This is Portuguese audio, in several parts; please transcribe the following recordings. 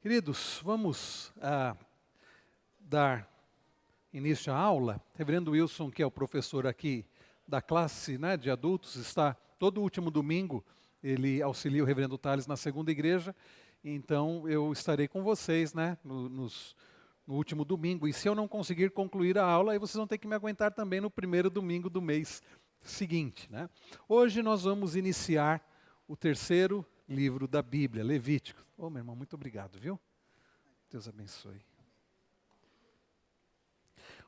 Queridos, vamos dar início à aula. Reverendo Wilson, que é o professor aqui da classe, né, de adultos, está todo último domingo, ele auxilia o reverendo Thales na segunda igreja, então eu estarei com vocês, né, no último domingo. E se eu não conseguir concluir a aula, aí vocês vão ter que me aguentar também no primeiro domingo do mês seguinte, né? Hoje nós vamos iniciar o terceiro livro da Bíblia, Levítico. Ô, meu irmão, muito obrigado, viu? Deus abençoe.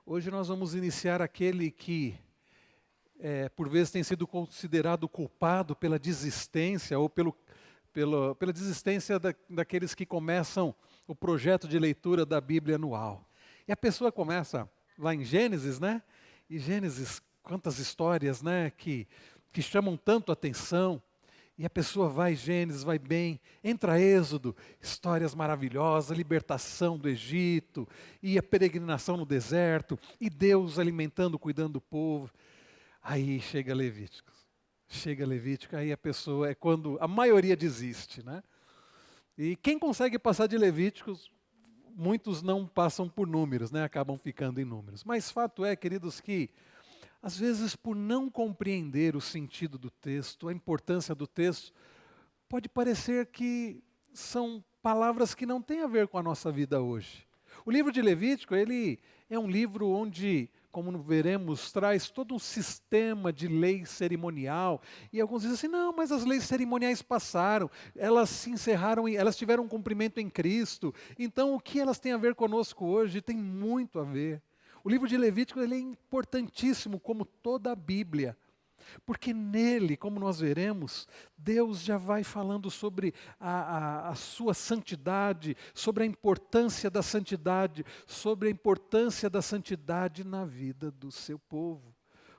Hoje nós vamos iniciar aquele que, por vezes, tem sido considerado culpado pela desistência ou pela desistência daqueles que começam o projeto de leitura da Bíblia anual. E a pessoa começa lá em Gênesis, né? E Gênesis, quantas histórias, né, que chamam tanto a atenção. E a pessoa vai Gênesis, vai bem, entra Êxodo, histórias maravilhosas, libertação do Egito, e a peregrinação no deserto, e Deus alimentando, cuidando do povo. Aí chega Levítico. Aí a pessoa é quando a maioria desiste, né? E quem consegue passar de Levíticos, muitos não passam por números, né? Acabam ficando em números. Mas fato é, queridos, que às vezes, por não compreender o sentido do texto, a importância do texto, pode parecer que são palavras que não têm a ver com a nossa vida hoje. O livro de Levítico, ele é um livro onde, como veremos, traz todo um sistema de lei cerimonial. E alguns dizem assim, não, mas as leis cerimoniais passaram, elas se encerraram, elas tiveram um cumprimento em Cristo. Então, o que elas têm a ver conosco hoje tem muito a ver. O livro de Levítico ele é importantíssimo, como toda a Bíblia, porque nele, como nós veremos, Deus já vai falando sobre a sua santidade, sobre a importância da santidade, sobre a importância da santidade na vida do seu povo.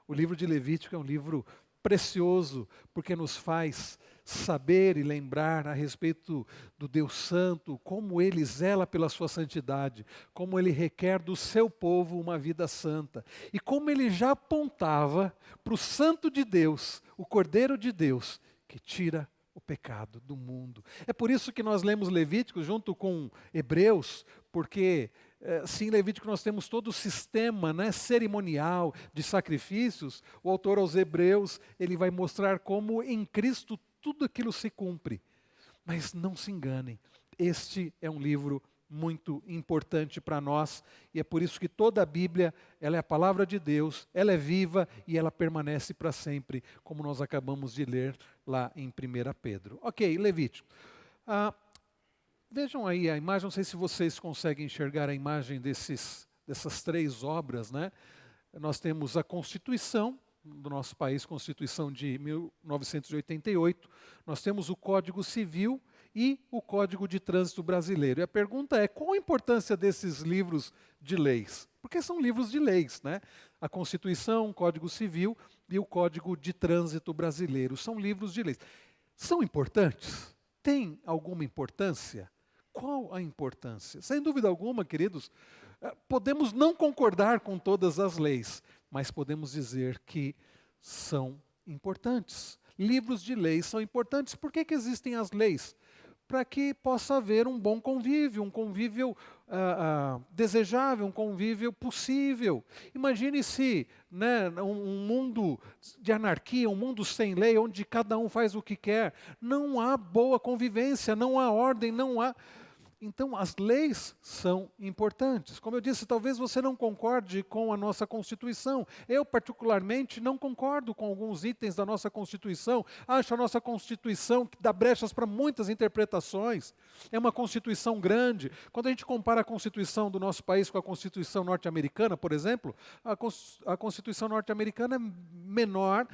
O livro de Levítico é um livro precioso, porque nos faz saber e lembrar a respeito do Deus Santo, como Ele zela pela sua santidade, como Ele requer do seu povo uma vida santa, e como Ele já apontava para o Santo de Deus, o Cordeiro de Deus, que tira o pecado do mundo. É por isso que nós lemos Levítico junto com Hebreus, porque sim, em Levítico nós temos todo o sistema, né, cerimonial de sacrifícios. O autor aos Hebreus, ele vai mostrar como em Cristo tudo aquilo se cumpre. Mas não se enganem, este é um livro muito importante para nós, e é por isso que toda a Bíblia, ela é a palavra de Deus, ela é viva e ela permanece para sempre, como nós acabamos de ler lá em 1 Pedro. Ok, Levítico. Vejam aí a imagem, não sei se vocês conseguem enxergar a imagem dessas três obras, né? Nós temos a Constituição do nosso país, Constituição de 1988, nós temos o Código Civil e o Código de Trânsito Brasileiro. E a pergunta é, qual a importância desses livros de leis? Porque são livros de leis, né? A Constituição, o Código Civil e o Código de Trânsito Brasileiro. São livros de leis. São importantes? Tem alguma importância? Qual a importância? Sem dúvida alguma, queridos, podemos não concordar com todas as leis, mas podemos dizer que são importantes. Livros de leis são importantes. Por que existem as leis? Para que possa haver um bom convívio, um convívio desejável, um convívio possível. Imagine se, né, um mundo de anarquia, um mundo sem lei, onde cada um faz o que quer. Não há boa convivência, não há ordem, não há... Então, as leis são importantes. Como eu disse, talvez você não concorde com a nossa Constituição. Eu, particularmente, não concordo com alguns itens da nossa Constituição. Acho a nossa Constituição que dá brechas para muitas interpretações. É uma Constituição grande. Quando a gente compara a Constituição do nosso país com a Constituição norte-americana, por exemplo, a Constituição norte-americana é menor,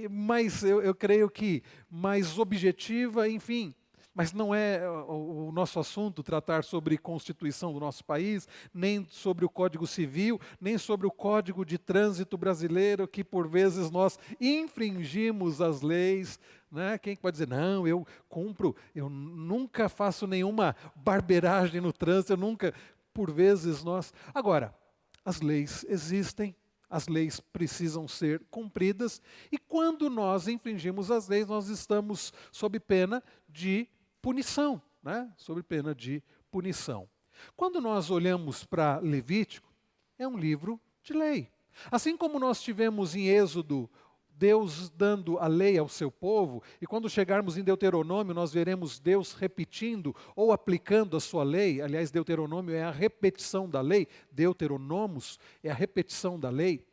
mas eu creio que mais objetiva, enfim. Mas não é o nosso assunto tratar sobre Constituição do nosso país, nem sobre o Código Civil, nem sobre o Código de Trânsito Brasileiro, que por vezes nós infringimos as leis, né? Quem pode dizer, não, eu cumpro, eu nunca faço nenhuma barbeiragem no trânsito, eu nunca, por vezes nós... Agora, as leis existem, as leis precisam ser cumpridas, e quando nós infringimos as leis, nós estamos sob pena de punição. né? Sob pena de punição. Quando nós olhamos para Levítico, é um livro de lei. Assim como nós tivemos em Êxodo Deus dando a lei ao seu povo, e quando chegarmos em Deuteronômio, nós veremos Deus repetindo ou aplicando a sua lei. Aliás, Deuteronômio é a repetição da lei, Deuteronomos é a repetição da lei.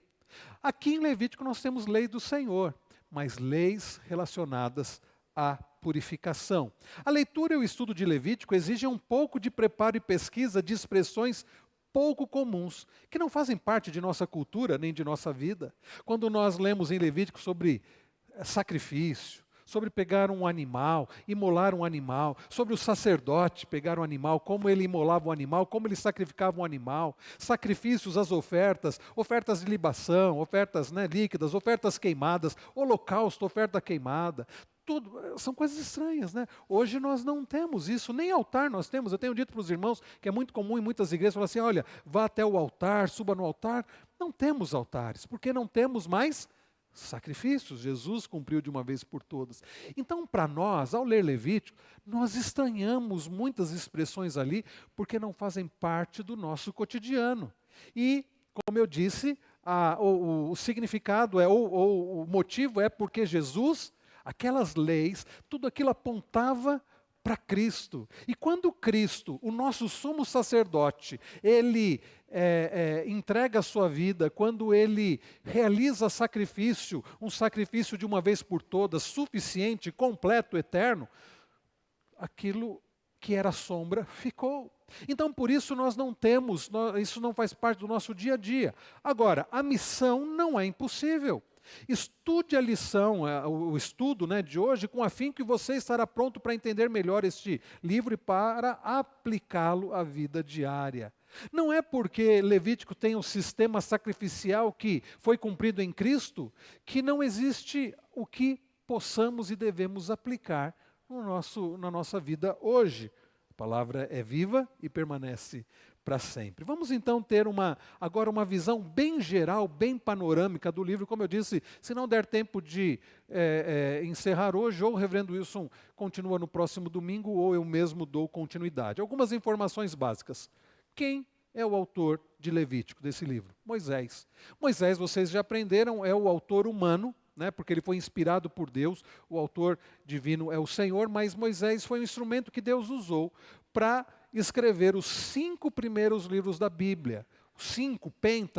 Aqui em Levítico nós temos lei do Senhor, mas leis relacionadas à purificação. A leitura e o estudo de Levítico exigem um pouco de preparo e pesquisa de expressões pouco comuns, que não fazem parte de nossa cultura nem de nossa vida. Quando nós lemos em Levítico sobre sacrifício, sobre pegar um animal, imolar um animal, sobre o sacerdote pegar um animal, como ele imolava o animal, como ele sacrificava um animal, sacrifícios, as ofertas, ofertas de libação, ofertas líquidas, ofertas queimadas, holocausto, oferta queimada. Tudo, são coisas estranhas, né? Hoje nós não temos isso, nem altar nós temos. Eu tenho dito para os irmãos que é muito comum em muitas igrejas falar assim, olha, vá até o altar, suba no altar. Não temos altares, porque não temos mais sacrifícios. Jesus cumpriu de uma vez por todas. Então, para nós, ao ler Levítico, nós estranhamos muitas expressões ali, porque não fazem parte do nosso cotidiano. E, como eu disse, o significado o motivo é porque Jesus, aquelas leis, tudo aquilo apontava para Cristo. E quando Cristo, o nosso sumo sacerdote, ele entrega a sua vida, quando ele realiza sacrifício, um sacrifício de uma vez por todas, suficiente, completo, eterno, aquilo que era sombra ficou. Então, por isso nós não temos, isso não faz parte do nosso dia a dia. Agora, a missão não é impossível. Estude a lição, o estudo de hoje, com a fim que você estará pronto para entender melhor este livro e para aplicá-lo à vida diária. Não é porque Levítico tem um sistema sacrificial que foi cumprido em Cristo, que não existe o que possamos e devemos aplicar na nossa vida hoje. A palavra é viva e permanece para sempre. Vamos então ter agora uma visão bem geral, bem panorâmica do livro. Como eu disse, se não der tempo de encerrar hoje, ou o reverendo Wilson continua no próximo domingo, ou eu mesmo dou continuidade. Algumas informações básicas. Quem é o autor de Levítico, desse livro? Moisés. Moisés, vocês já aprenderam, é o autor humano, porque ele foi inspirado por Deus, o autor divino é o Senhor, mas Moisés foi um instrumento que Deus usou para escrever os 5 primeiros livros da Bíblia. 5,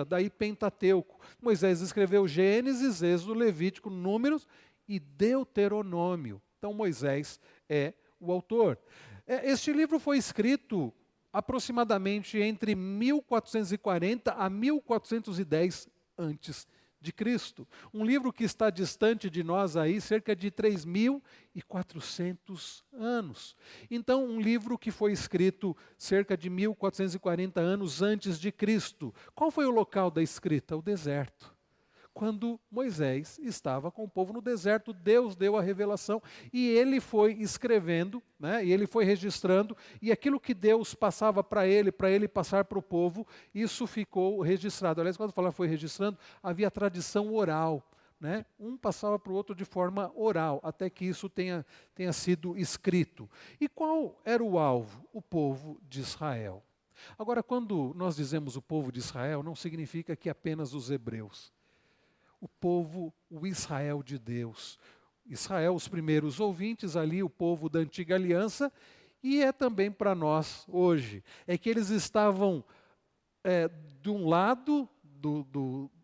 daí Pentateuco. Moisés escreveu Gênesis, Êxodo, Levítico, Números e Deuteronômio. Então Moisés é o autor. Este livro foi escrito aproximadamente entre 1440 a 1410 antes de Cristo. Um livro que está distante de nós aí cerca de 3.400 anos. Então, um livro que foi escrito cerca de 1440 anos antes de Cristo. Qual foi o local da escrita? O deserto. Quando Moisés estava com o povo no deserto, Deus deu a revelação e ele foi escrevendo, e ele foi registrando, e aquilo que Deus passava para ele passar para o povo, isso ficou registrado. Aliás, quando fala foi registrando, havia tradição oral. Um passava para o outro de forma oral, até que isso tenha sido escrito. E qual era o alvo? O povo de Israel. Agora, quando nós dizemos o povo de Israel, não significa que apenas os hebreus. O povo, o Israel de Deus. Israel, os primeiros ouvintes ali, o povo da antiga aliança, e é também para nós hoje. É que eles estavam de um lado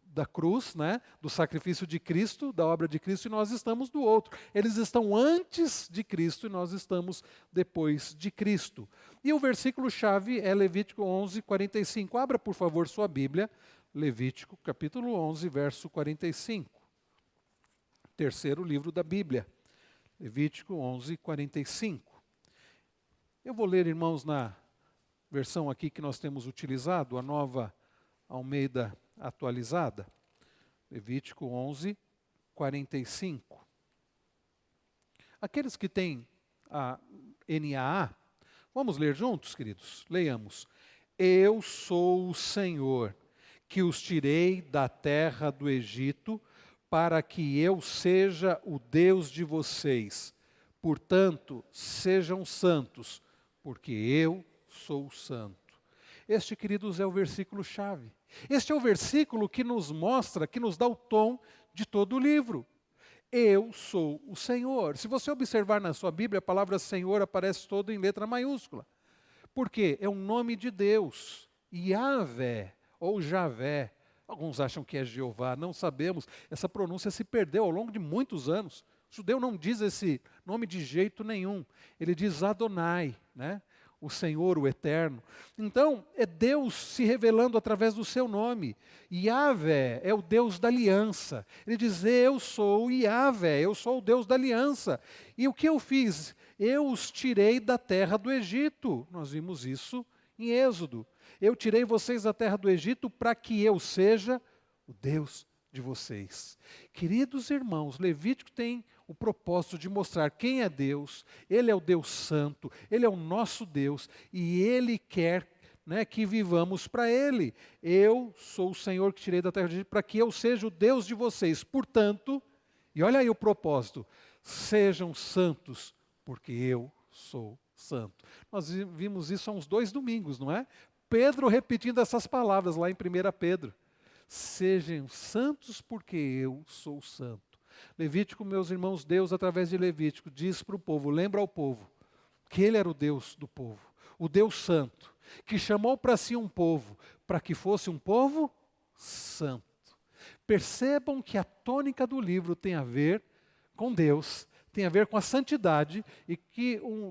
da cruz, do sacrifício de Cristo, da obra de Cristo, e nós estamos do outro. Eles estão antes de Cristo e nós estamos depois de Cristo. E o versículo-chave é Levítico 11, 45. Abra, por favor, sua Bíblia. Levítico, capítulo 11, verso 45. Terceiro livro da Bíblia. Levítico 11, 45. Eu vou ler, irmãos, na versão aqui que nós temos utilizado, a Nova Almeida atualizada. Levítico 11, 45. Aqueles que têm a NAA, vamos ler juntos, queridos? Leiamos. Eu sou o Senhor, que os tirei da terra do Egito, para que eu seja o Deus de vocês. Portanto, sejam santos, porque eu sou santo. Este, queridos, é o versículo-chave. Este é o versículo que nos mostra, que nos dá o tom de todo o livro. Eu sou o Senhor. Se você observar na sua Bíblia, a palavra Senhor aparece toda em letra maiúscula. Por quê? É um nome de Deus. Yahvé, ou Javé. Alguns acham que é Jeová, não sabemos. Essa pronúncia se perdeu ao longo de muitos anos. O judeu não diz esse nome de jeito nenhum. Ele diz Adonai, né? O Senhor, o Eterno. Então, é Deus se revelando através do seu nome. Yahvé é o Deus da aliança. Ele diz, eu sou Yahvé, eu sou o Deus da aliança. E o que eu fiz? Eu os tirei da terra do Egito. Nós vimos isso em Êxodo. Eu tirei vocês da terra do Egito para que eu seja o Deus de vocês. Queridos irmãos, Levítico tem o propósito de mostrar quem é Deus. Ele é o Deus Santo, Ele é o nosso Deus e Ele quer, né, que vivamos para Ele. Eu sou o Senhor que tirei da terra do Egito para que eu seja o Deus de vocês. Portanto, e olha aí o propósito, sejam santos, porque eu sou santo. Nós vimos isso há uns 2 domingos, não é? Pedro repetindo essas palavras lá em 1 Pedro. Sejam santos porque eu sou santo. Levítico, meus irmãos, Deus através de Levítico diz para o povo, lembra ao povo, que Ele era o Deus do povo, o Deus santo, que chamou para si um povo, para que fosse um povo santo. Percebam que a tônica do livro tem a ver com Deus, tem a ver com a santidade e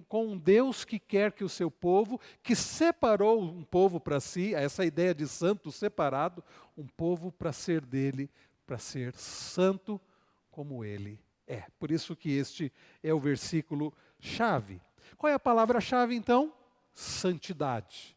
com um Deus que quer que o seu povo, que separou um povo para si, essa ideia de santo separado, um povo para ser dele, para ser santo como ele é. Por isso que este é o versículo-chave. Qual é a palavra-chave então? Santidade,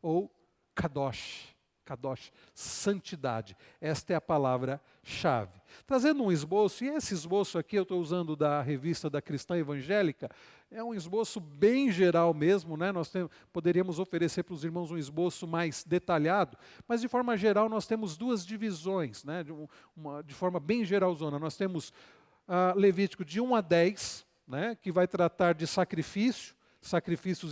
ou kadosh. Kadosh, santidade. Esta é a palavra-chave. Trazendo um esboço, e esse esboço aqui eu estou usando da revista da Cristã Evangélica, é um esboço bem geral mesmo, né? Nós poderíamos oferecer para os irmãos um esboço mais detalhado, mas de forma geral nós temos 2 divisões, né? De forma bem geralzona. Nós temos Levítico de 1 a 10, né? Que vai tratar de sacrifícios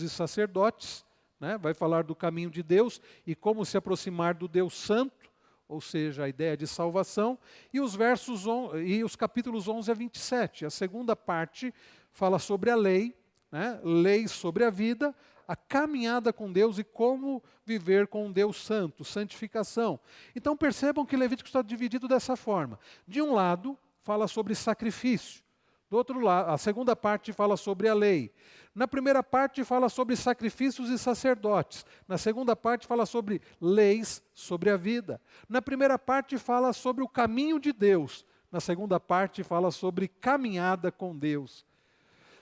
e sacerdotes, né? Vai falar do caminho de Deus e como se aproximar do Deus Santo, ou seja, a ideia de salvação, e os capítulos 11 a 27. A segunda parte fala sobre a lei, né? Lei sobre a vida, a caminhada com Deus e como viver com um Deus santo, santificação. Então percebam que Levítico está dividido dessa forma. De um lado, fala sobre sacrifício. Do outro lado, a segunda parte fala sobre a lei. Na primeira parte fala sobre sacrifícios e sacerdotes. Na segunda parte fala sobre leis sobre a vida. Na primeira parte fala sobre o caminho de Deus. Na segunda parte fala sobre caminhada com Deus.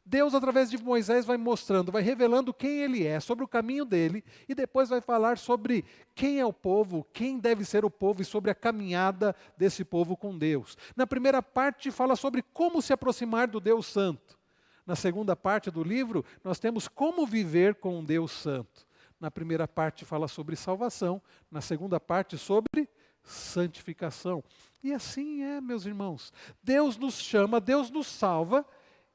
Deus, através de Moisés, vai mostrando, vai revelando quem Ele é, sobre o caminho dele, e depois vai falar sobre quem é o povo, quem deve ser o povo, e sobre a caminhada desse povo com Deus. Na primeira parte, fala sobre como se aproximar do Deus Santo. Na segunda parte do livro, nós temos como viver com um Deus Santo. Na primeira parte, fala sobre salvação. Na segunda parte, sobre santificação. E assim é, meus irmãos. Deus nos chama, Deus nos salva,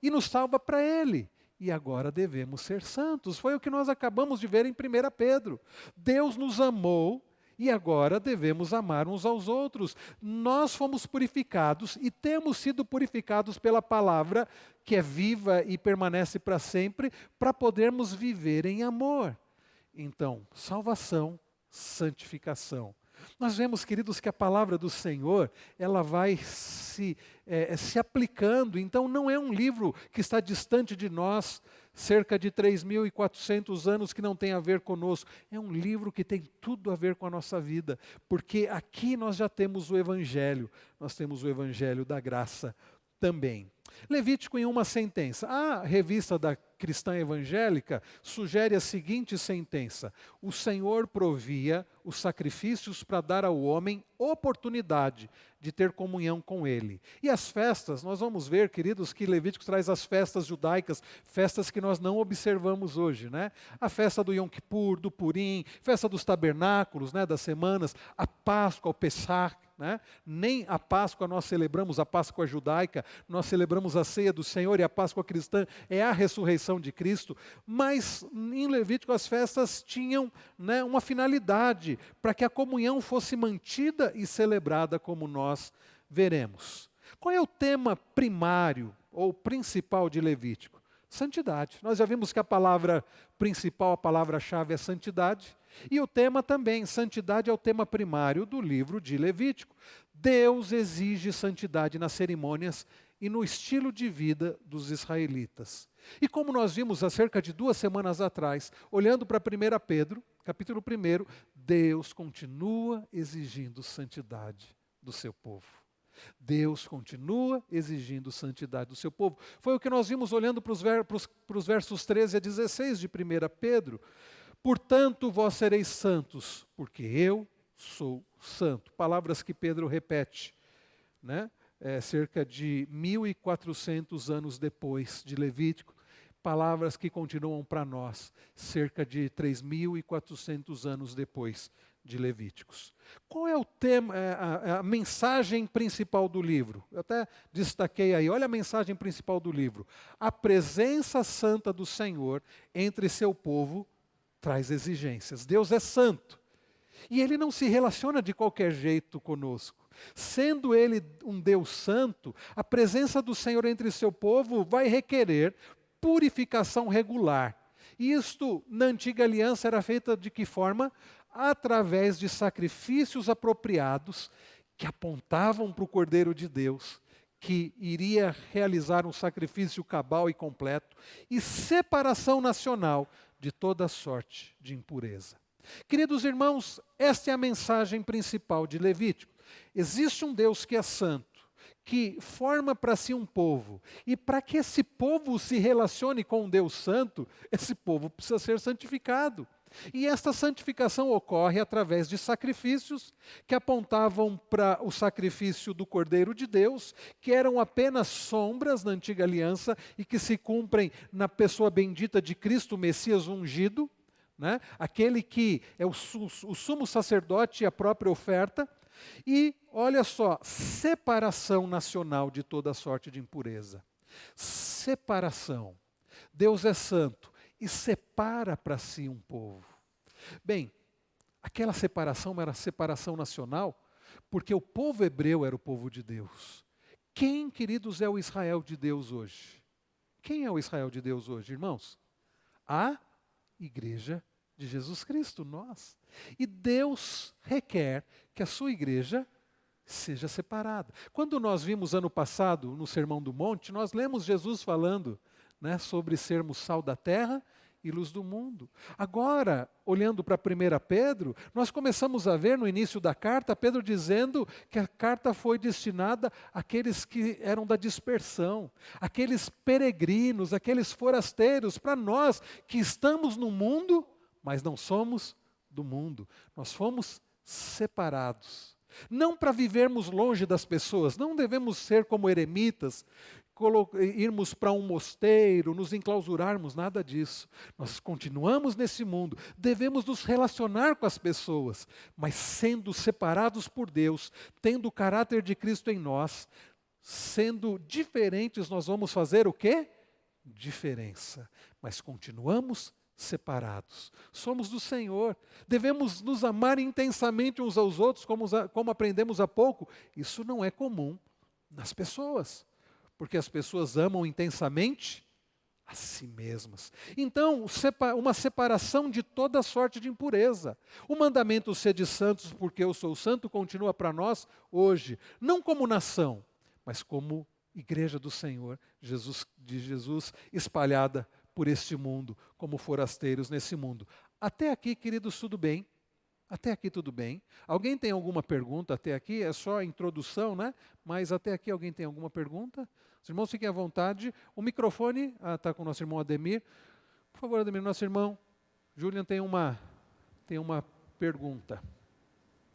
e nos salva para Ele. E agora devemos ser santos. Foi o que nós acabamos de ver em 1 Pedro. Deus nos amou e agora devemos amar uns aos outros. Nós fomos purificados e temos sido purificados pela palavra, que é viva e permanece para sempre, para podermos viver em amor. Então, salvação, santificação. Nós vemos, queridos, que a palavra do Senhor, ela vai se aplicando. Então, não é um livro que está distante de nós, cerca de 3.400 anos, que não tem a ver conosco. É um livro que tem tudo a ver com a nossa vida, porque aqui nós já temos o Evangelho, nós temos o Evangelho da graça também. Levítico em uma sentença. A revista da Cristã Evangélica sugere a seguinte sentença: o Senhor provia os sacrifícios para dar ao homem oportunidade de ter comunhão com Ele. E as festas, nós vamos ver, queridos, que Levítico traz as festas judaicas, festas que nós não observamos hoje, né? A festa do Yom Kippur, do Purim, festa dos tabernáculos, né, das semanas, a Páscoa, o Pessach, né? Nem a Páscoa nós celebramos, a Páscoa judaica, nós celebramos a ceia do Senhor, e a Páscoa cristã é a ressurreição de Cristo, mas em Levítico as festas tinham, né, uma finalidade, para que a comunhão fosse mantida e celebrada, como nós veremos. Qual é o tema primário ou principal de Levítico? Santidade. Nós já vimos que a palavra principal, a palavra-chave é santidade. E o tema também, santidade é o tema primário do livro de Levítico. Deus exige santidade nas cerimônias e no estilo de vida dos israelitas. E como nós vimos há cerca de 2 semanas atrás, olhando para 1 Pedro, capítulo 1, Deus continua exigindo santidade do seu povo. Deus continua exigindo santidade do seu povo. Foi o que nós vimos olhando para os versos 13 a 16 de 1 Pedro. Portanto, vós sereis santos, porque eu sou santo. Palavras que Pedro repete, né? Cerca de 1400 anos depois de Levítico. Palavras que continuam para nós, cerca de 3400 anos depois de Levíticos. Qual é o tema, a mensagem principal do livro? Eu até destaquei aí, olha a mensagem principal do livro. A presença santa do Senhor entre seu povo traz exigências. Deus é santo. E Ele não se relaciona de qualquer jeito conosco. Sendo Ele um Deus santo, a presença do Senhor entre seu povo vai requerer purificação regular. E isto, na antiga aliança, era feita de que forma? Através de sacrifícios apropriados que apontavam para o Cordeiro de Deus, que iria realizar um sacrifício cabal e completo, e separação nacional de toda sorte de impureza. Queridos irmãos, esta é a mensagem principal de Levítico. Existe um Deus que é santo, que forma para si um povo, e para que esse povo se relacione com um Deus santo, esse povo precisa ser santificado. E esta santificação ocorre através de sacrifícios que apontavam para o sacrifício do Cordeiro de Deus, que eram apenas sombras na antiga aliança e que se cumprem na pessoa bendita de Cristo, o Messias ungido, né? Aquele que é o sumo sacerdote e a própria oferta. E, olha só, separação nacional de toda sorte de impureza. Separação. Deus é santo e separa para si um povo. Bem, aquela separação era separação nacional, porque o povo hebreu era o povo de Deus. Quem, queridos, é o Israel de Deus hoje? Quem é o Israel de Deus hoje, irmãos? A Igreja de Jesus Cristo, nós. E Deus requer que a sua igreja seja separada. Quando nós vimos ano passado, no Sermão do Monte, nós lemos Jesus falando, né, sobre sermos sal da terra e luz do mundo. Agora, olhando para 1 Pedro, nós começamos a ver no início da carta, Pedro dizendo que a carta foi destinada àqueles que eram da dispersão, aqueles peregrinos, aqueles forasteiros, para nós que estamos no mundo, mas não somos do mundo. Nós fomos separados. Não para vivermos longe das pessoas, não devemos ser como eremitas, irmos para um mosteiro, nos enclausurarmos, nada disso. Nós continuamos nesse mundo, devemos nos relacionar com as pessoas, mas sendo separados por Deus, tendo o caráter de Cristo em nós, sendo diferentes, nós vamos fazer o quê? Diferença. Mas continuamos separados. Somos do Senhor. Devemos nos amar intensamente uns aos outros, como aprendemos há pouco. Isso não é comum nas pessoas, porque as pessoas amam intensamente a si mesmas. Então, uma separação de toda sorte de impureza. O mandamento sede santos, porque eu sou santo, continua para nós hoje, não como nação, mas como igreja do Senhor, de Jesus espalhada por este mundo, como forasteiros nesse mundo. Até aqui, queridos, tudo bem? Até aqui tudo bem? Alguém tem alguma pergunta até aqui? É só a introdução, né? Mas até aqui alguém tem alguma pergunta? Os irmãos fiquem à vontade. O microfone está com o nosso irmão Ademir. Por favor, Ademir, nosso irmão Julian tem uma pergunta.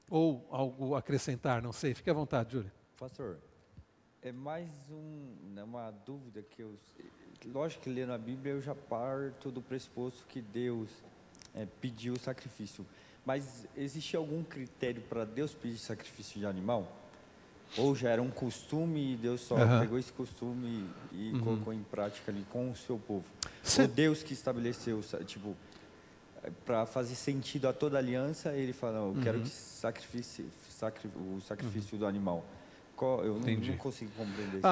Ou algo a acrescentar, não sei. Fique à vontade, Julian. Pastor, é mais uma dúvida que lógico que lendo a Bíblia eu já parto do pressuposto que Deus pedir o sacrifício. Mas existe algum critério para Deus pedir sacrifício de animal? Ou já era um costume e Deus só pegou esse costume e colocou em prática ali com o seu povo? Ou Deus que estabeleceu, tipo, para fazer sentido a toda aliança, ele fala, não, eu quero que o sacrifício do animal. Eu não consigo compreender isso.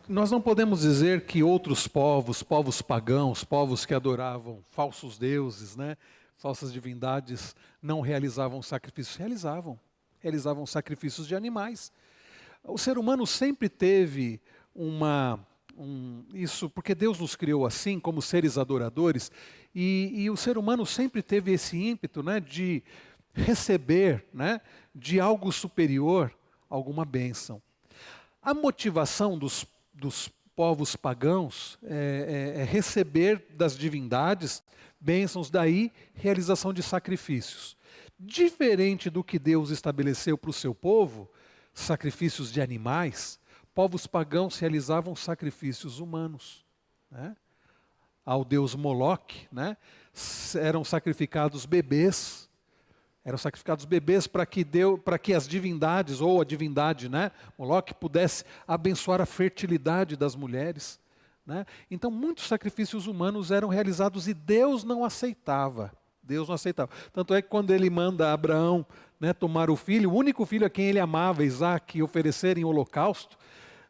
Nós não podemos dizer que outros povos, povos pagãos, povos que adoravam falsos deuses, né, falsas divindades, não realizavam sacrifícios. Realizavam sacrifícios de animais. O ser humano sempre teve isso, porque Deus nos criou assim, como seres adoradores, e o ser humano sempre teve esse ímpeto, né, de receber, né, de algo superior alguma bênção. A motivação dos povos pagãos é receber das divindades bênçãos, daí realização de sacrifícios. Diferente do que Deus estabeleceu para o seu povo, sacrifícios de animais, povos pagãos realizavam sacrifícios humanos, né? Ao deus Moloque, né, eram sacrificados bebês. Eram sacrificados bebês para que as divindades, ou a divindade, né, Moloque, pudesse abençoar a fertilidade das mulheres, né? Então, muitos sacrifícios humanos eram realizados e Deus não aceitava. Deus não aceitava. Tanto é que quando ele manda Abraão, né, tomar o filho, o único filho a quem ele amava, Isaque, e oferecer em holocausto,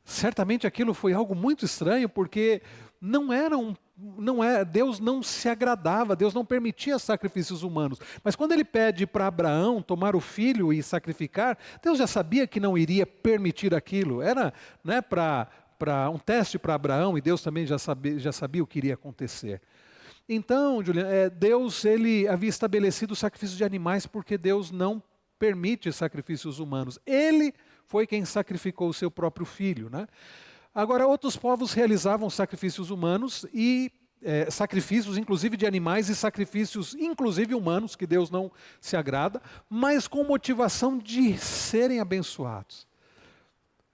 certamente aquilo foi algo muito estranho, porque Deus não se agradava, Deus não permitia sacrifícios humanos. Mas quando ele pede para Abraão tomar o filho e sacrificar, Deus já sabia que não iria permitir aquilo. Era, né, para um teste para Abraão, e Deus também já sabia o que iria acontecer. Então, Juliana, Deus ele havia estabelecido o sacrifício de animais porque Deus não permite sacrifícios humanos. Ele foi quem sacrificou o seu próprio filho, né? Agora, outros povos realizavam sacrifícios humanos e sacrifícios, inclusive de animais, e sacrifícios, inclusive humanos, que Deus não se agrada, mas com motivação de serem abençoados.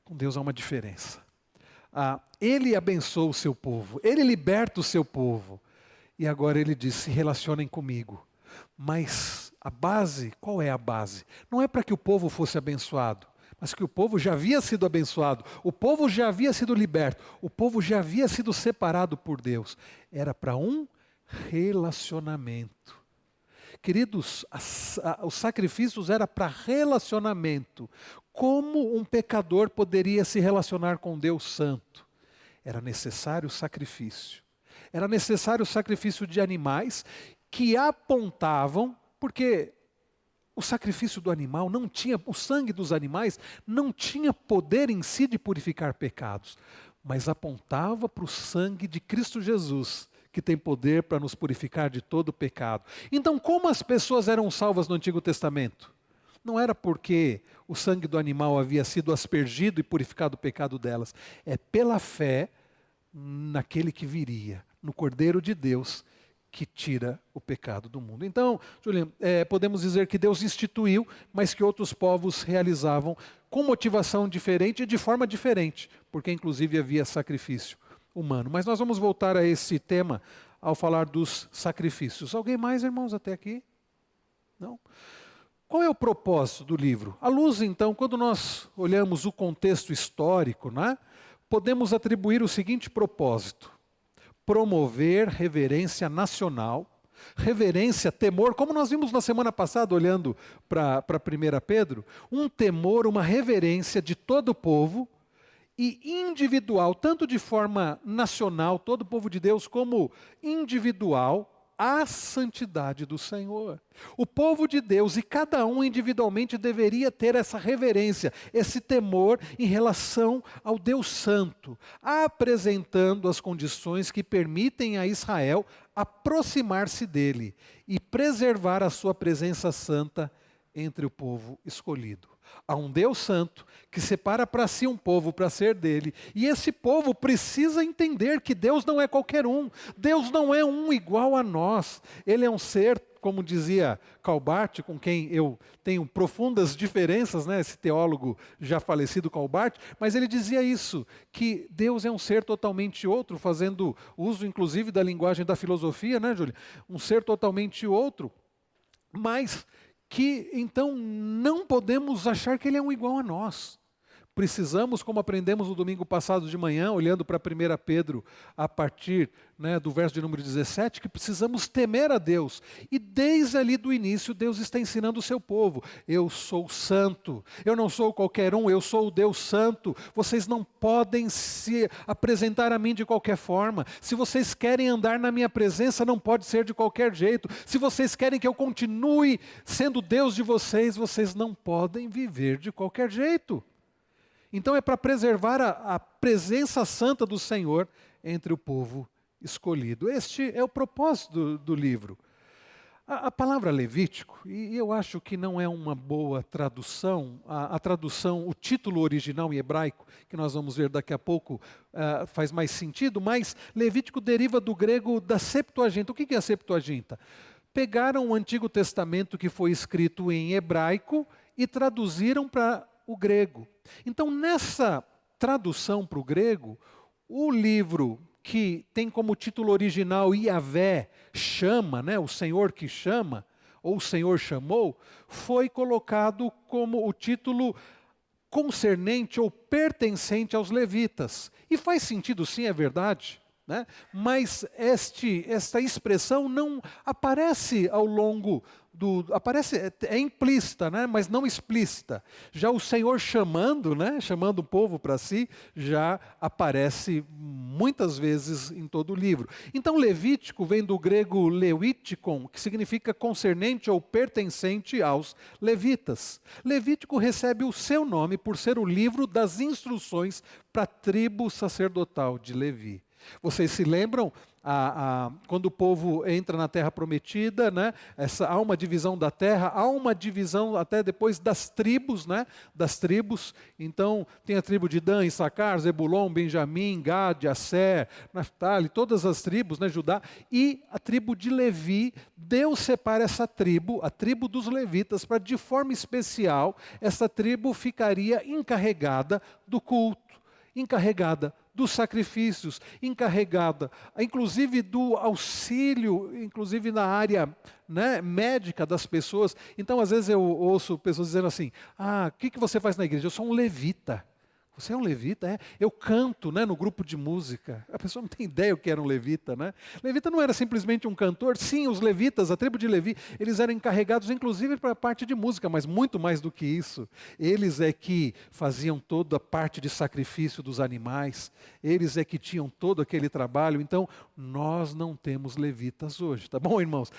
Com Deus há uma diferença. Ele abençoa o seu povo, ele liberta o seu povo, e agora ele diz, se relacionem comigo. Mas a base, qual é a base? Não é para que o povo fosse abençoado, mas que o povo já havia sido abençoado, o povo já havia sido liberto, o povo já havia sido separado por Deus. Era para um relacionamento. Queridos, os sacrifícios eram para relacionamento. Como um pecador poderia se relacionar com Deus Santo? Era necessário sacrifício. Era necessário o sacrifício de animais que apontavam, porque o sacrifício do animal não tinha, o sangue dos animais não tinha poder em si de purificar pecados, mas apontava para o sangue de Cristo Jesus, que tem poder para nos purificar de todo pecado. Então, como as pessoas eram salvas no Antigo Testamento? Não era porque o sangue do animal havia sido aspergido e purificado o pecado delas. É pela fé naquele que viria, no Cordeiro de Deus, que tira o pecado do mundo. Então, Juliano, podemos dizer que Deus instituiu, mas que outros povos realizavam com motivação diferente e de forma diferente, porque inclusive havia sacrifício humano. Mas nós vamos voltar a esse tema ao falar dos sacrifícios. Alguém mais, irmãos, até aqui? Não? Qual é o propósito do livro? À luz, então, quando nós olhamos o contexto histórico, né, podemos atribuir o seguinte propósito: promover reverência nacional, reverência, temor, como nós vimos na semana passada, olhando para 1 Pedro, um temor, uma reverência de todo o povo, e individual, tanto de forma nacional, todo o povo de Deus, como individual, à santidade do Senhor. O povo de Deus e cada um individualmente deveria ter essa reverência, esse temor em relação ao Deus Santo, apresentando as condições que permitem a Israel aproximar-se dele e preservar a sua presença santa entre o povo escolhido. Há um Deus santo que separa para si um povo para ser dele. E esse povo precisa entender que Deus não é qualquer um. Deus não é um igual a nós. Ele é um ser, como dizia Calbart, com quem eu tenho profundas diferenças, né? Esse teólogo já falecido Calbart, mas ele dizia isso, que Deus é um ser totalmente outro, fazendo uso inclusive da linguagem da filosofia, né, Júlia? Um ser totalmente outro, mas que então não podemos achar que ele é um igual a nós. Precisamos, como aprendemos no domingo passado de manhã, olhando para 1 Pedro, a partir, né, do verso de número 17, que precisamos temer a Deus. E desde ali do início, Deus está ensinando o seu povo. Eu sou santo, eu não sou qualquer um, eu sou o Deus santo. Vocês não podem se apresentar a mim de qualquer forma. Se vocês querem andar na minha presença, não pode ser de qualquer jeito. Se vocês querem que eu continue sendo Deus de vocês, vocês não podem viver de qualquer jeito. Então é para preservar a presença santa do Senhor entre o povo escolhido. Este é o propósito do livro. A palavra Levítico, e eu acho que não é uma boa tradução, a tradução, o título original em hebraico, que nós vamos ver daqui a pouco, faz mais sentido, mas Levítico deriva do grego da Septuaginta. O que é a Septuaginta? Pegaram o Antigo Testamento que foi escrito em hebraico e traduziram para o grego. Então, nessa tradução para o grego, o livro que tem como título original Yahvé chama, né, o Senhor que chama, ou o Senhor chamou, foi colocado como o título concernente ou pertencente aos levitas. E faz sentido, sim, é verdade. Né? Mas esta expressão não aparece ao longo é implícita, né? Mas não explícita. Já o Senhor chamando, né? Chamando o povo para si, já aparece muitas vezes em todo o livro. Então Levítico vem do grego leuitikon, que significa concernente ou pertencente aos levitas. Levítico recebe o seu nome por ser o livro das instruções para a tribo sacerdotal de Levi. Vocês se lembram, quando o povo entra na terra prometida, né, há uma divisão da terra, há uma divisão até depois das tribos, né, então tem a tribo de Dan, Issacar, Zebulon, Benjamim, Gad, Asser, Naftali, todas as tribos, né, Judá, e a tribo de Levi. Deus separa essa tribo, a tribo dos levitas, para de forma especial, essa tribo ficaria encarregada do culto, encarregada dos sacrifícios, encarregada, inclusive do auxílio, inclusive na área, né, médica das pessoas. Então, às vezes eu ouço pessoas dizendo assim, o que você faz na igreja? Eu sou um levita. Você é um levita? É. Eu canto, né, no grupo de música. A pessoa não tem ideia o que era um levita, né? Levita não era simplesmente um cantor. Sim, os levitas, a tribo de Levi, eles eram encarregados inclusive para a parte de música, mas muito mais do que isso. Eles é que faziam toda a parte de sacrifício dos animais. Eles é que tinham todo aquele trabalho. Então, nós não temos levitas hoje, tá bom, irmãos?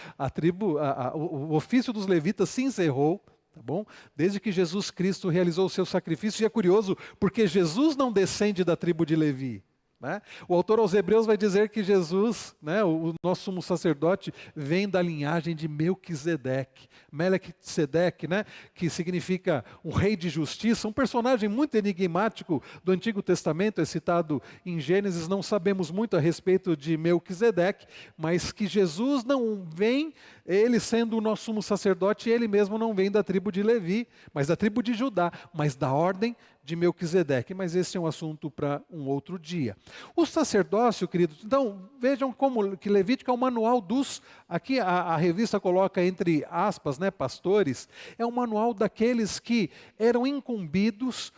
O ofício dos levitas se encerrou. Tá bom? Desde que Jesus Cristo realizou o seu sacrifício, e é curioso, porque Jesus não descende da tribo de Levi. Né? O autor aos Hebreus vai dizer que Jesus, né, o nosso sumo sacerdote, vem da linhagem de Melquisedeque. Melquisedeque, né, que significa um rei de justiça, um personagem muito enigmático do Antigo Testamento, é citado em Gênesis. Não sabemos muito a respeito de Melquisedeque, mas que Jesus não vem, ele sendo o nosso sumo sacerdote, ele mesmo não vem da tribo de Levi, mas da tribo de Judá, mas da ordem de Melquisedeque, mas esse é um assunto para um outro dia. O sacerdócio, queridos, então vejam como que Levítico é um manual dos, aqui a revista coloca entre aspas, né, pastores, é um manual daqueles que eram incumbidos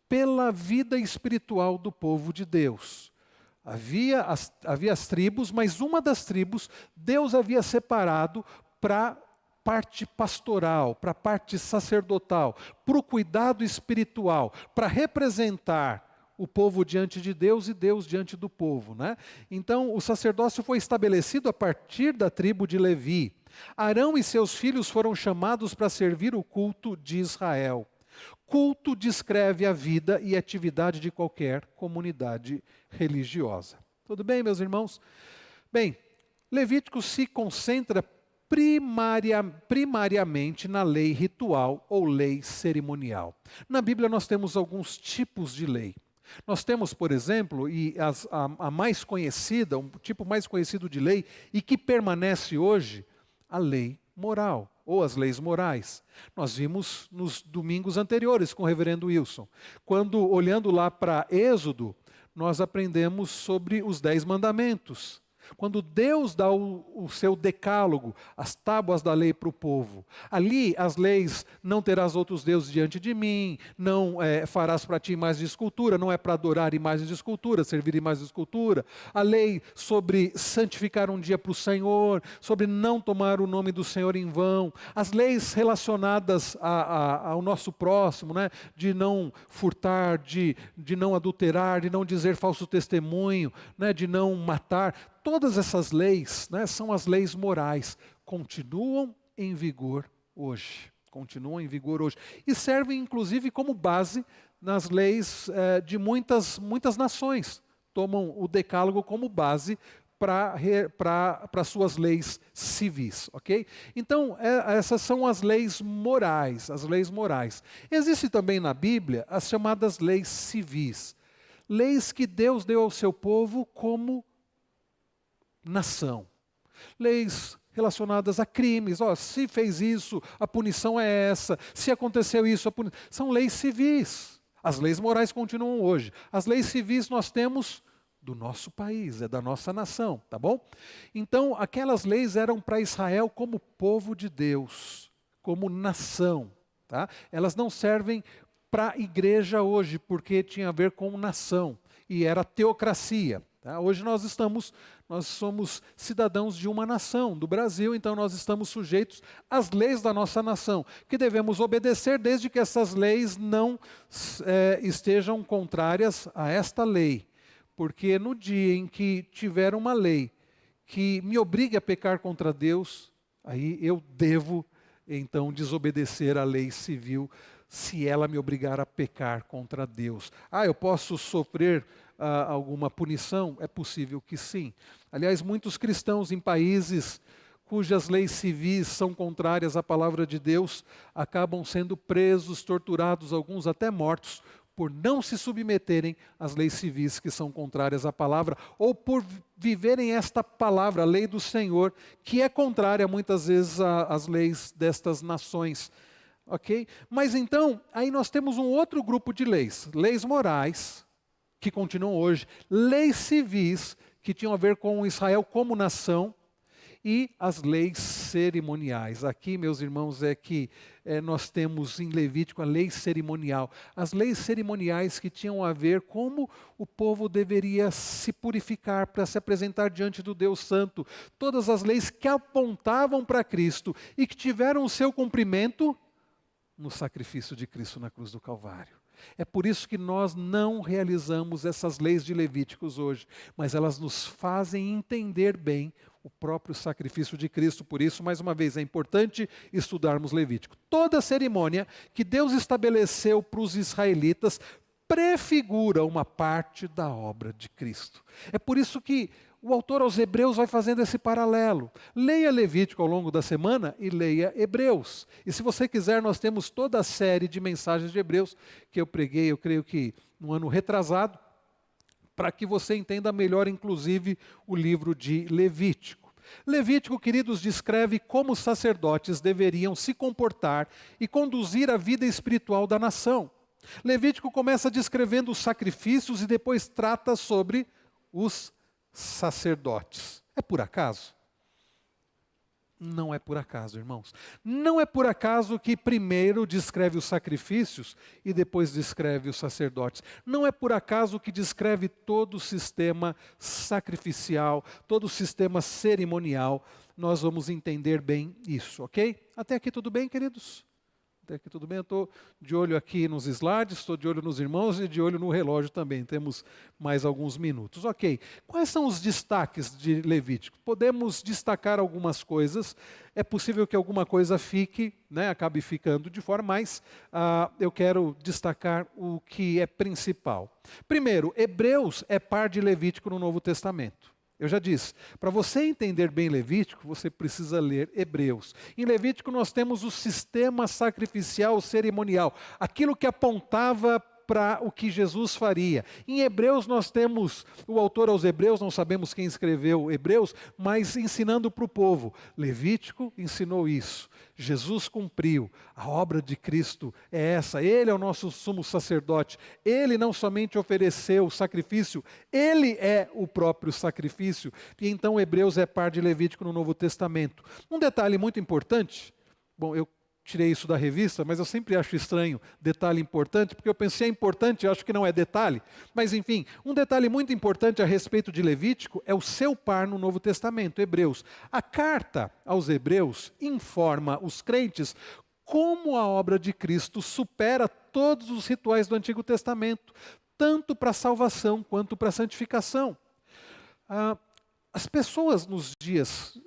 pela vida espiritual do povo de Deus. Havia as tribos, mas uma das tribos Deus havia separado para parte pastoral, para a parte sacerdotal, para o cuidado espiritual, para representar o povo diante de Deus e Deus diante do povo. Né? Então, o sacerdócio foi estabelecido a partir da tribo de Levi. Arão e seus filhos foram chamados para servir o culto de Israel. Culto descreve a vida e atividade de qualquer comunidade religiosa. Tudo bem, meus irmãos? Bem, Levítico se concentra primariamente na lei ritual ou lei cerimonial. Na Bíblia nós temos alguns tipos de lei. Nós temos, por exemplo, a mais conhecida, um tipo mais conhecido de lei, e que permanece hoje, a lei moral, ou as leis morais. Nós vimos nos domingos anteriores com o reverendo Wilson. Quando, olhando lá para Êxodo, nós aprendemos sobre os 10 mandamentos. Quando Deus dá o seu decálogo, as tábuas da lei para o povo, ali as leis: não terás outros deuses diante de mim, não farás para ti imagens de escultura, não é para adorar imagens de escultura, servir imagens de escultura, a lei sobre santificar um dia para o Senhor, sobre não tomar o nome do Senhor em vão, as leis relacionadas ao nosso próximo, né? De não furtar, de não adulterar, de não dizer falso testemunho, né? De não matar. Todas essas leis, né, são as leis morais, continuam em vigor hoje. Continuam em vigor hoje. E servem, inclusive, como base nas leis de muitas nações. Tomam o decálogo como base para suas leis civis, ok? Então, essas são as leis morais, as leis morais. Existem também na Bíblia as chamadas leis civis. Leis que Deus deu ao seu povo como nação. Leis relacionadas a crimes. Se fez isso, a punição é essa. Se aconteceu isso, são leis civis. As leis morais continuam hoje. As leis civis nós temos do nosso país, é da nossa nação, tá bom? Então, aquelas leis eram para Israel como povo de Deus, como nação, tá? Elas não servem para a igreja hoje, porque tinha a ver com nação, e era teocracia. Tá? Hoje nós somos cidadãos de uma nação, do Brasil, então nós estamos sujeitos às leis da nossa nação, que devemos obedecer desde que essas leis não estejam contrárias a esta lei. Porque no dia em que tiver uma lei que me obrigue a pecar contra Deus, aí eu devo então desobedecer à lei civil, se ela me obrigar a pecar contra Deus. Eu posso sofrer alguma punição? É possível que sim. Aliás, muitos cristãos em países cujas leis civis são contrárias à palavra de Deus, acabam sendo presos, torturados, alguns até mortos, por não se submeterem às leis civis que são contrárias à palavra, ou por viverem esta palavra, a lei do Senhor, que é contrária muitas vezes às leis destas nações. Ok? Mas então, aí nós temos um outro grupo de leis. Leis morais, que continuam hoje. Leis civis, que tinham a ver com Israel como nação. E as leis cerimoniais. Aqui, meus irmãos, é que nós temos em Levítico a lei cerimonial. As leis cerimoniais que tinham a ver como o povo deveria se purificar para se apresentar diante do Deus Santo. Todas as leis que apontavam para Cristo e que tiveram o seu cumprimento no sacrifício de Cristo na cruz do Calvário. É por isso que nós não realizamos essas leis de Levíticos hoje, mas elas nos fazem entender bem o próprio sacrifício de Cristo. Por isso, mais uma vez, é importante estudarmos Levítico. Toda cerimônia que Deus estabeleceu para os israelitas prefigura uma parte da obra de Cristo. É por isso que o autor aos Hebreus vai fazendo esse paralelo. Leia Levítico ao longo da semana e leia Hebreus. E se você quiser, nós temos toda a série de mensagens de Hebreus que eu preguei, eu creio que no ano retrasado, para que você entenda melhor, inclusive, o livro de Levítico. Levítico, queridos, descreve como os sacerdotes deveriam se comportar e conduzir a vida espiritual da nação. Levítico começa descrevendo os sacrifícios e depois trata sobre os sacerdotes. É por acaso? Não é por acaso, irmãos. Não é por acaso que primeiro descreve os sacrifícios e depois descreve os sacerdotes. Não é por acaso que descreve todo o sistema sacrificial, todo o sistema cerimonial. Nós vamos entender bem isso, ok? Até aqui tudo bem, queridos? Até aqui tudo bem? Eu estou de olho aqui nos slides, estou de olho nos irmãos e de olho no relógio também. Temos mais alguns minutos. Ok, quais são os destaques de Levítico? Podemos destacar algumas coisas. É possível que alguma coisa fique, acabe ficando de fora, mas eu quero destacar o que é principal. Primeiro, Hebreus é par de Levítico no Novo Testamento. Eu já disse, para você entender bem Levítico, você precisa ler Hebreus. Em Levítico nós temos o sistema sacrificial cerimonial, aquilo que apontava para o que Jesus faria. Em Hebreus nós temos o autor aos Hebreus, não sabemos quem escreveu Hebreus, mas ensinando para o povo. Levítico ensinou isso. Jesus cumpriu. A obra de Cristo é essa. Ele é o nosso sumo sacerdote. Ele não somente ofereceu o sacrifício, ele é o próprio sacrifício. E então Hebreus é par de Levítico no Novo Testamento. Um detalhe muito importante, bom, eu tirei isso da revista, mas eu sempre acho estranho detalhe importante, porque eu pensei é importante, eu acho que não é detalhe. Mas enfim, um detalhe muito importante a respeito de Levítico é o seu par no Novo Testamento, Hebreus. A carta aos Hebreus informa os crentes como a obra de Cristo supera todos os rituais do Antigo Testamento, tanto para a salvação quanto para a santificação. As pessoas nos dias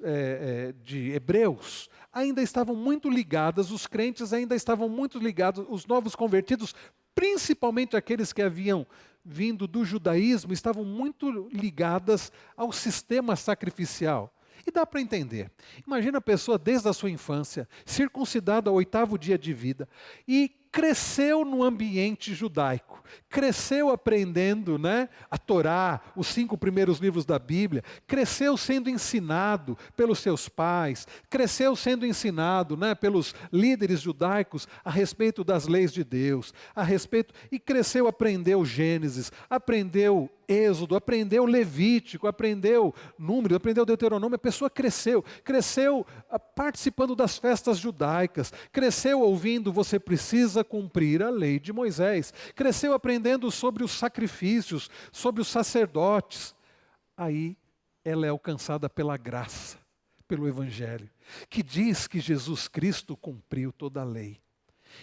de Hebreus ainda estavam muito ligadas, os crentes ainda estavam muito ligados, os novos convertidos, principalmente aqueles que haviam vindo do judaísmo, estavam muito ligadas ao sistema sacrificial. E dá para entender. Imagina a pessoa desde a sua infância, circuncidada ao 8º dia de vida, e cresceu no ambiente judaico, cresceu aprendendo, a Torá, os 5 primeiros livros da Bíblia, cresceu sendo ensinado pelos seus pais, cresceu sendo ensinado, pelos líderes judaicos a respeito das leis de Deus, e cresceu, aprendeu Gênesis, aprendeu Êxodo, aprendeu Levítico, aprendeu Número, aprendeu Deuteronômio. A pessoa cresceu participando das festas judaicas, cresceu ouvindo: você precisa cumprir a lei de Moisés, cresceu aprendendo sobre os sacrifícios, sobre os sacerdotes. Aí ela é alcançada pela graça, pelo Evangelho, que diz que Jesus Cristo cumpriu toda a lei.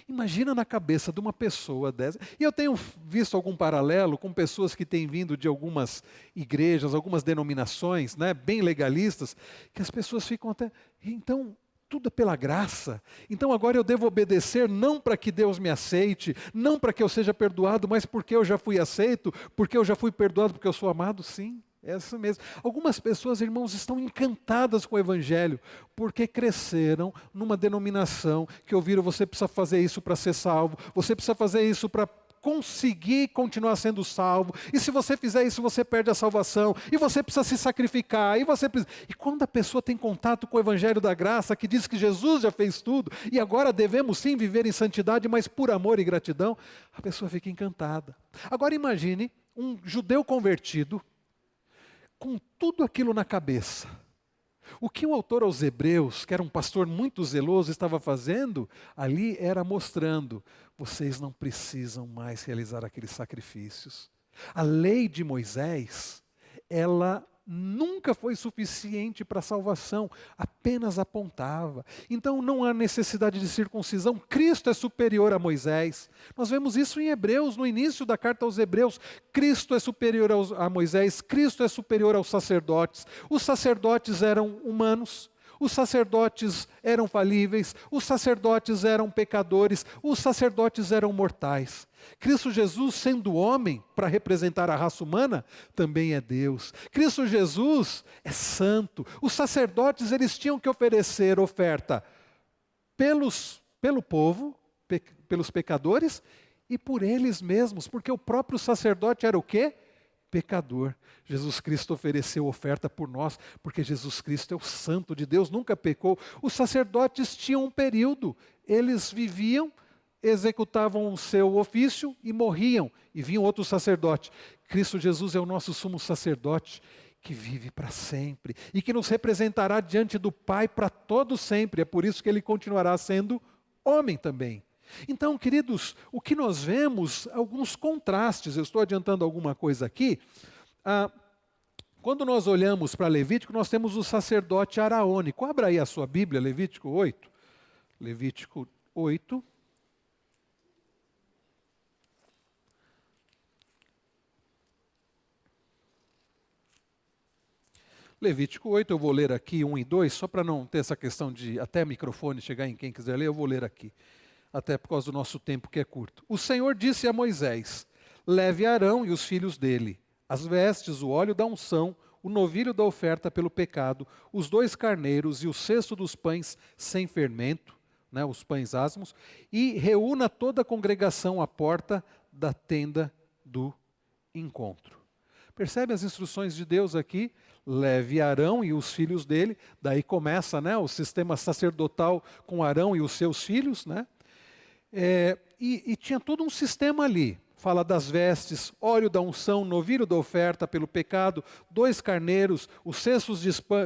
Imagina na cabeça de uma pessoa dessa. E eu tenho visto algum paralelo com pessoas que têm vindo de algumas igrejas, algumas denominações, bem legalistas, que as pessoas ficam até... Então, tudo é pela graça. Então agora eu devo obedecer não para que Deus me aceite, não para que eu seja perdoado, mas porque eu já fui aceito, porque eu já fui perdoado, porque eu sou amado, sim. É isso mesmo. Algumas pessoas, irmãos, estão encantadas com o Evangelho, porque cresceram numa denominação que ouviram: você precisa fazer isso para ser salvo, você precisa fazer isso para conseguir continuar sendo salvo, e se você fizer isso, você perde a salvação, e você precisa se sacrificar, E quando a pessoa tem contato com o Evangelho da graça, que diz que Jesus já fez tudo, e agora devemos sim viver em santidade, mas por amor e gratidão, a pessoa fica encantada. Agora imagine um judeu convertido, com tudo aquilo na cabeça. O que o autor aos Hebreus, que era um pastor muito zeloso, estava fazendo, ali era mostrando: vocês não precisam mais realizar aqueles sacrifícios. A lei de Moisés, ela nunca foi suficiente para a salvação, apenas apontava. Então não há necessidade de circuncisão, Cristo é superior a Moisés. Nós vemos isso em Hebreus, no início da carta aos Hebreus. Cristo é superior a Moisés, Cristo é superior aos sacerdotes. Os sacerdotes eram humanos, os sacerdotes eram falíveis, os sacerdotes eram pecadores, os sacerdotes eram mortais. Cristo Jesus, sendo homem, para representar a raça humana, também é Deus. Cristo Jesus é santo. Os sacerdotes, eles tinham que oferecer oferta pelo povo, pelos pecadores, e por eles mesmos, porque o próprio sacerdote era o quê? Pecador. Jesus Cristo ofereceu oferta por nós, porque Jesus Cristo é o santo de Deus, nunca pecou. Os sacerdotes tinham um período, eles viviam, executavam o seu ofício e morriam, e vinha outro sacerdote. Cristo Jesus é o nosso sumo sacerdote, que vive para sempre, e que nos representará diante do Pai para todo sempre. É por isso que ele continuará sendo homem também. Então, queridos, o que nós vemos, alguns contrastes, eu estou adiantando alguma coisa aqui. Quando nós olhamos para Levítico, nós temos o sacerdote araônico. Abra aí a sua Bíblia, Levítico 8. Levítico 8. Levítico 8, eu vou ler aqui 1 e 2, só para não ter essa questão de até microfone chegar em quem quiser ler, eu vou ler aqui, até por causa do nosso tempo que é curto. O Senhor disse a Moisés: leve Arão e os filhos dele, as vestes, o óleo da unção, o novilho da oferta pelo pecado, os 2 carneiros e o cesto dos pães sem fermento, né, os pães asmos, e reúna toda a congregação à porta da tenda do encontro. Percebe as instruções de Deus aqui? Leve Arão e os filhos dele, daí começa, né, o sistema sacerdotal com Arão e os seus filhos, né? E tinha todo um sistema ali. Fala das vestes, óleo da unção, novilho da oferta pelo pecado, 2 carneiros, os cestos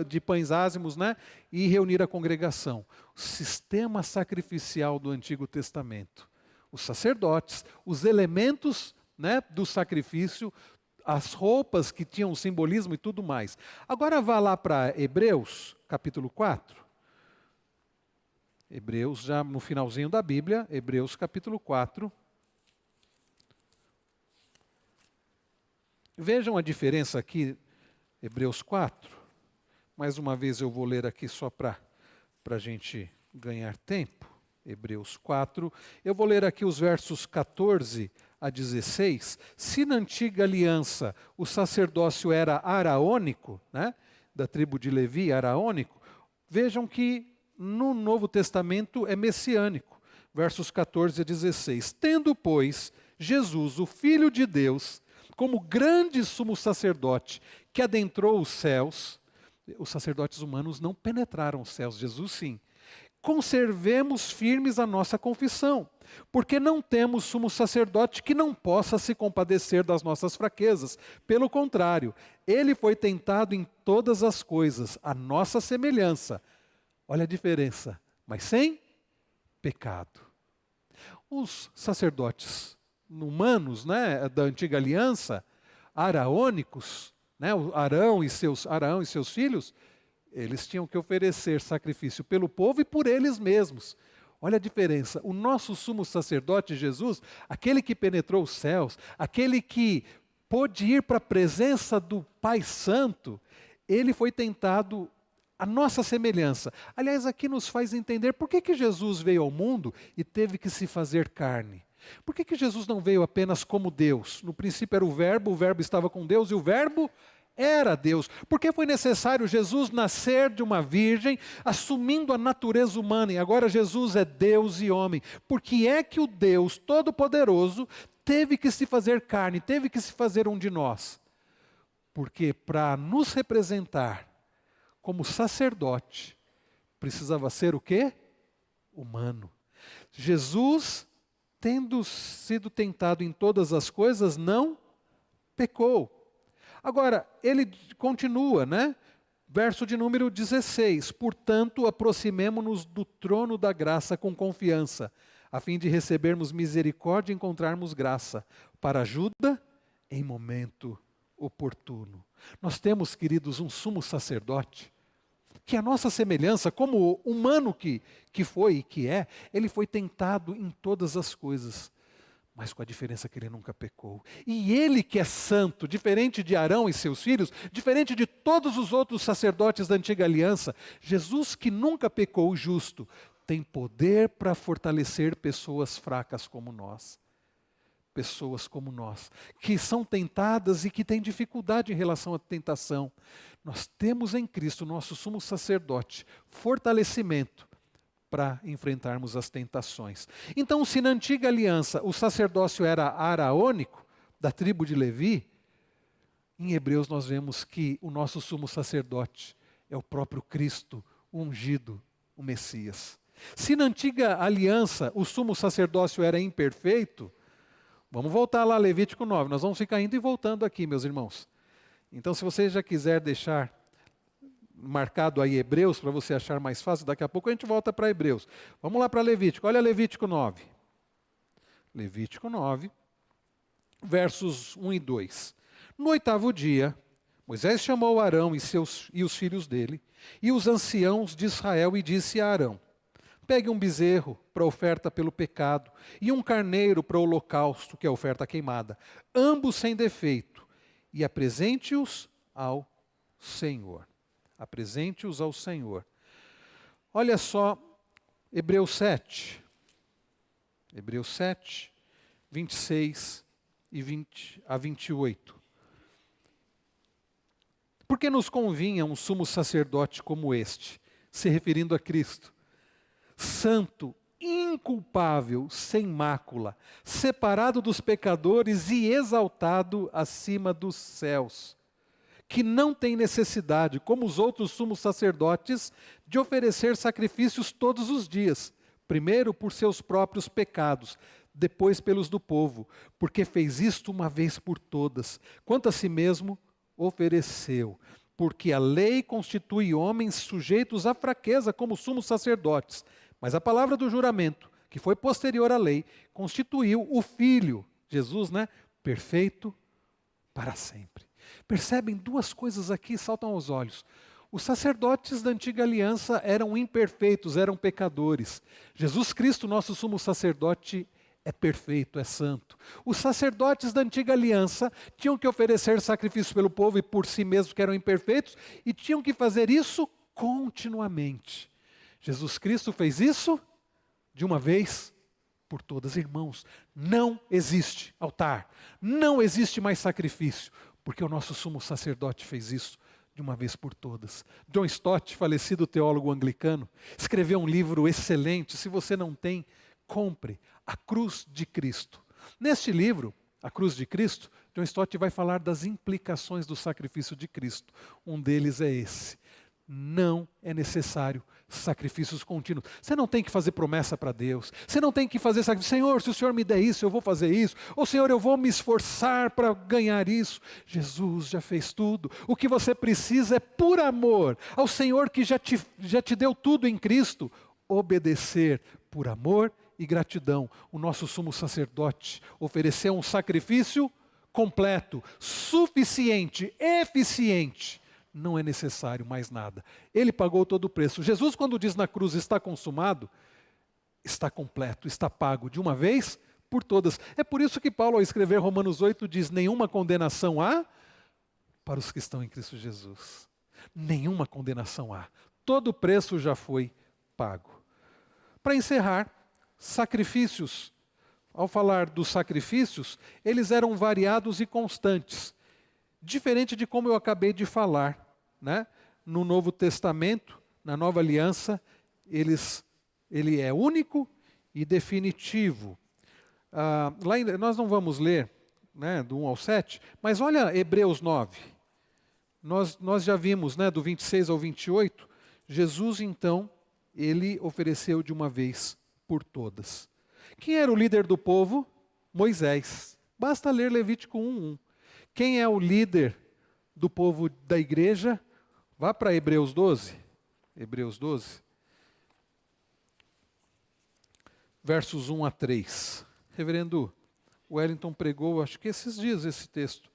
de pães ázimos, né? E reunir a congregação. O sistema sacrificial do Antigo Testamento. Os sacerdotes, os elementos, né, do sacrifício, as roupas que tinham simbolismo e tudo mais. Agora vá lá para Hebreus, capítulo 4. Hebreus, já no finalzinho da Bíblia, Hebreus capítulo 4. Vejam a diferença aqui, Hebreus 4. Mais uma vez eu vou ler aqui só para a gente ganhar tempo. Hebreus 4. Eu vou ler aqui os versos 14 a 16. Se na antiga aliança o sacerdócio era araônico, né, da tribo de Levi, araônico, vejam que no Novo Testamento é messiânico. Versos 14 a 16. Tendo, pois, Jesus, o Filho de Deus, como grande sumo sacerdote que adentrou os céus, os sacerdotes humanos não penetraram os céus, Jesus sim. Conservemos firmes a nossa confissão, porque não temos sumo sacerdote que não possa se compadecer das nossas fraquezas. Pelo contrário, ele foi tentado em todas as coisas, à nossa semelhança. Olha a diferença, mas sem pecado. Os sacerdotes humanos, né, da antiga aliança, araônicos, né, Arão e seus filhos, eles tinham que oferecer sacrifício pelo povo e por eles mesmos. Olha a diferença. O nosso sumo sacerdote Jesus, aquele que penetrou os céus, aquele que pôde ir para a presença do Pai Santo, ele foi tentado à nossa semelhança. Aliás, aqui nos faz entender por que Jesus veio ao mundo e teve que se fazer carne. Por que Jesus não veio apenas como Deus? No princípio era o Verbo estava com Deus e o Verbo era Deus. Por que foi necessário Jesus nascer de uma virgem, assumindo a natureza humana, e agora Jesus é Deus e homem? Por que é que o Deus Todo-Poderoso teve que se fazer carne, teve que se fazer um de nós? Porque para nos representar como sacerdote, precisava ser o quê? Humano. Jesus, tendo sido tentado em todas as coisas, não pecou. Agora, ele continua, né? Verso de número 16. Portanto, aproximemo-nos do trono da graça com confiança, a fim de recebermos misericórdia e encontrarmos graça para ajuda em momento oportuno. Nós temos, queridos, um sumo sacerdote, que a nossa semelhança, como humano que foi e que é, ele foi tentado em todas as coisas, mas com a diferença que ele nunca pecou. E ele que é santo, diferente de Arão e seus filhos, diferente de todos os outros sacerdotes da antiga aliança, Jesus que nunca pecou, justo, tem poder para fortalecer pessoas fracas como nós. Pessoas como nós, que são tentadas e que têm dificuldade em relação à tentação. Nós temos em Cristo, nosso sumo sacerdote, fortalecimento para enfrentarmos as tentações. Então, se na antiga aliança o sacerdócio era araônico, da tribo de Levi, em Hebreus nós vemos que o nosso sumo sacerdote é o próprio Cristo, o ungido, o Messias. Se na antiga aliança o sumo sacerdócio era imperfeito, vamos voltar lá, Levítico 9. Nós vamos ficar indo e voltando aqui, meus irmãos. Então, se você já quiser deixar marcado aí Hebreus, para você achar mais fácil, daqui a pouco a gente volta para Hebreus. Vamos lá para Levítico. Olha Levítico 9. Levítico 9, versos 1 e 2. No 8º dia, Moisés chamou Arão e os filhos dele, e os anciãos de Israel, e disse a Arão: pegue um bezerro para oferta pelo pecado e um carneiro para o holocausto, que é a oferta queimada, ambos sem defeito, e apresente-os ao Senhor. Apresente-os ao Senhor. Olha só, Hebreus 7. Hebreus 7, 26 a 28. Porque nos convinha um sumo sacerdote como este, se referindo a Cristo, santo, inculpável, sem mácula, separado dos pecadores e exaltado acima dos céus, que não tem necessidade, como os outros sumos sacerdotes, de oferecer sacrifícios todos os dias, primeiro por seus próprios pecados, depois pelos do povo, porque fez isto uma vez por todas, quanto a si mesmo ofereceu, porque a lei constitui homens sujeitos à fraqueza como sumos sacerdotes, mas a palavra do juramento, que foi posterior à lei, constituiu o Filho, Jesus, perfeito para sempre. Percebem, duas coisas aqui saltam aos olhos. Os sacerdotes da antiga aliança eram imperfeitos, eram pecadores. Jesus Cristo, nosso sumo sacerdote, é perfeito, é santo. Os sacerdotes da antiga aliança tinham que oferecer sacrifícios pelo povo e por si mesmos, que eram imperfeitos, e tinham que fazer isso continuamente. Jesus Cristo fez isso de uma vez por todas. Irmãos, não existe altar, não existe mais sacrifício, porque o nosso sumo sacerdote fez isso de uma vez por todas. John Stott, falecido teólogo anglicano, escreveu um livro excelente. Se você não tem, compre, A Cruz de Cristo. Neste livro, A Cruz de Cristo, John Stott vai falar das implicações do sacrifício de Cristo. Um deles é esse: não é necessário sacrifícios contínuos. Você não tem que fazer promessa para Deus. Você não tem que fazer sacrifício. Senhor, se o Senhor me der isso, eu vou fazer isso. Ou Senhor, eu vou me esforçar para ganhar isso. Jesus já fez tudo. O que você precisa é, por amor ao Senhor que já te deu tudo em Cristo, obedecer por amor e gratidão. O nosso sumo sacerdote ofereceu um sacrifício completo, suficiente, eficiente. Não é necessário mais nada. Ele pagou todo o preço. Jesus, quando diz na cruz está consumado, está completo, está pago de uma vez por todas. É por isso que Paulo, ao escrever Romanos 8, diz: nenhuma condenação há para os que estão em Cristo Jesus. Nenhuma condenação há. Todo o preço já foi pago. Para encerrar, sacrifícios. Ao falar dos sacrifícios, eles eram variados e constantes. Diferente de como eu acabei de falar, no Novo Testamento, na Nova Aliança, ele é único e definitivo. Nós não vamos ler do 1 ao 7, mas olha Hebreus 9. Nós já vimos, do 26 ao 28, Jesus então, ele ofereceu de uma vez por todas. Quem era o líder do povo? Moisés. Basta ler Levítico 1:1. Quem é o líder do povo da igreja? Vá para Hebreus 12. Hebreus 12. Versos 1 a 3. Reverendo Wellington pregou, acho que esses dias, esse texto.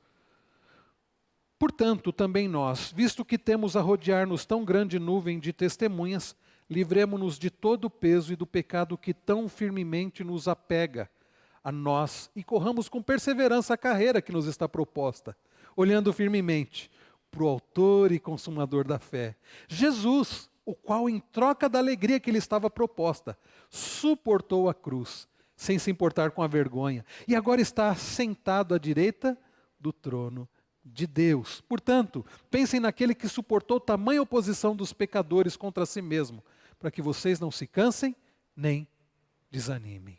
Portanto, também nós, visto que temos a rodear-nos tão grande nuvem de testemunhas, livremo-nos de todo o peso e do pecado que tão firmemente nos apega a nós e corramos com perseverança a carreira que nos está proposta, olhando firmemente para o autor e consumador da fé, Jesus, o qual, em troca da alegria que lhe estava proposta, suportou a cruz, sem se importar com a vergonha, e agora está sentado à direita do trono de Deus. Portanto, pensem naquele que suportou tamanha oposição dos pecadores contra si mesmo, para que vocês não se cansem nem desanimem.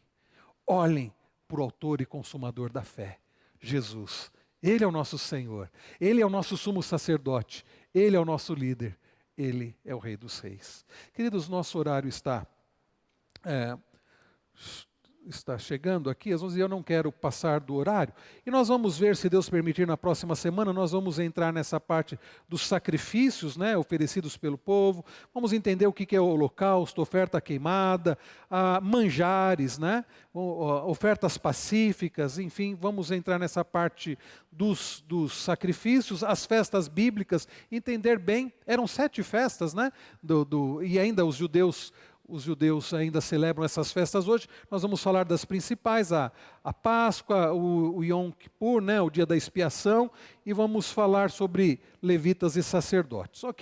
Olhem para o autor e consumador da fé, Jesus. Ele é o nosso Senhor, Ele é o nosso sumo sacerdote, Ele é o nosso líder, Ele é o Rei dos Reis. Queridos, nosso horário está chegando aqui, às 11 eu não quero passar do horário, e nós vamos ver, se Deus permitir, na próxima semana, nós vamos entrar nessa parte dos sacrifícios, oferecidos pelo povo, vamos entender o que é o holocausto, oferta queimada, manjares, ofertas pacíficas, enfim, vamos entrar nessa parte dos sacrifícios, as festas bíblicas, entender bem, eram 7 festas, e ainda os judeus ainda celebram essas festas hoje. Nós vamos falar das principais, a Páscoa, o Yom Kippur, o dia da expiação, e vamos falar sobre levitas e sacerdotes, ok?